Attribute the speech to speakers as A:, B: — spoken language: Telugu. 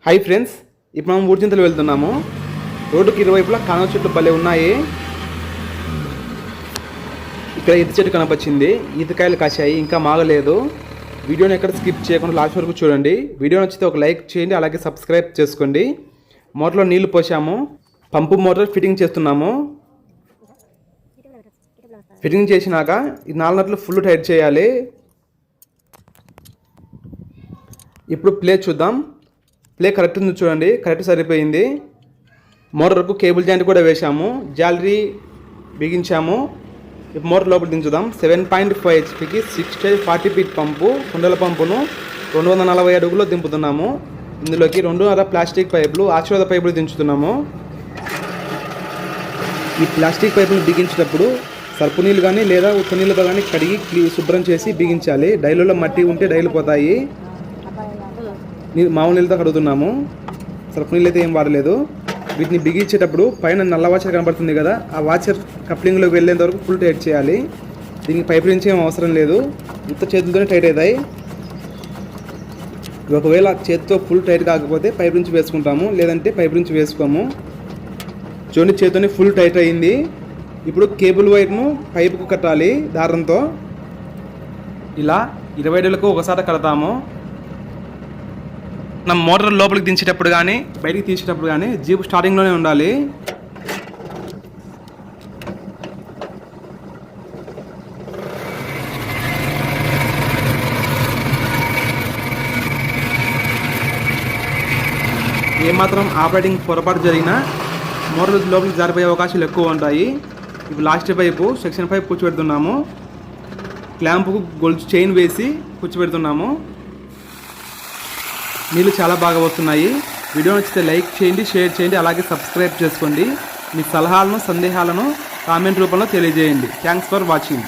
A: హాయ్ ఫ్రెండ్స్, ఇప్పుడు మనం ఊర్జింతలు వెళ్తున్నాము. రోడ్డుకి ఇరువైపులా కానుగ చెట్లు భలే ఉన్నాయి. ఇక్కడ ఈత చెట్టు కనపచ్చింది. ఈతకాయలు కాశాయి, ఇంకా మాగలేదు. వీడియోని ఎక్కడ స్కిప్ చేయకుండా లాస్ట్ వరకు చూడండి. వీడియో నచ్చితే ఒక లైక్ చేయండి, అలాగే సబ్స్క్రైబ్ చేసుకోండి. మోటార్లో నీళ్లు పోసాము. పంపు మోటార్ ఫిట్టింగ్ చేస్తున్నాము. ఫిట్టింగ్ చేసినాక ఈ 4 నట్లు ఫుల్ టైట్ చేయాలి. ఇప్పుడు ప్లే చూద్దాం. ప్లే కరెక్ట్ ఉంది చూడండి, కరెక్ట్ సరిపోయింది. మోటార్కు కేబుల్ జాయింట్ కూడా వేసాము, జాలరీ బిగించాము. ఇప్పుడు మోటార్ లోపల దించుదాం. 7.5 హెచ్పికి 40 ఫీట్ పంపు, కుండల పంపును 240 అడుగులో దింపుతున్నాము. ఇందులోకి 2.5 ప్లాస్టిక్ పైపులు, ఆశీర్వాద పైపులు దించుతున్నాము. ఈ ప్లాస్టిక్ పైపులు బిగించేటప్పుడు సర్పు నీళ్ళు కానీ లేదా ఉప్పు నీళ్ళతో కానీ కడిగి శుభ్రం చేసి బిగించాలి. డైలులో మట్టి ఉంటే డైలు పోతాయి. మామూలు నీళ్ళతో కడుగుతున్నాము, సర్పు నీళ్ళు అయితే ఏం వాడలేదు. వీటిని బిగించేటప్పుడు పైన నల్ల వాచర్ కనబడుతుంది కదా, ఆ వాచర్ కప్లింగ్లోకి వెళ్ళేంత వరకు ఫుల్ టైట్ చేయాలి. దీనికి పైపు నుంచి ఏం అవసరం లేదు, ఉత్త చేతులతోనే టైట్ అవుతాయి. ఒకవేళ చేతితో ఫుల్ టైట్ కాకపోతే పైపు నుంచి వేసుకుంటాము, లేదంటే పైపు నుంచి వేసుకోము. చూడండి, చేతితోనే ఫుల్ టైట్ అయ్యింది. ఇప్పుడు కేబుల్ వైర్ను పైపుకు కట్టాలి దారంతో. ఇలా 20 అడుగులకు ఒకసారి కడతాము. మనం మోటార్ లోపలికి దించేటప్పుడు కానీ బయటికి తీసేటప్పుడు కానీ జీప్ స్టార్టింగ్లోనే ఉండాలి. ఏమాత్రం ఆపరేటింగ్ పొరపాటు జరిగినా మోటార్ లోపలికి జారిపోయే అవకాశాలు ఎక్కువ ఉంటాయి. ఇప్పుడు లాస్ట్ పైపు సెక్షన్ 5 కూర్చోబెడుతున్నాము. క్లాంపుకు గొలుసు చైన్ వేసి కూర్చోబెడుతున్నాము. నీళ్ళు చాలా బాగా వస్తున్నాయి. వీడియో నచ్చితే లైక్ చేయండి, షేర్ చేయండి, అలాగే సబ్స్క్రైబ్ చేసుకోండి. మీ సలహాలను సందేహాలను కామెంట్ రూపంలో తెలియజేయండి. Thanks for watching.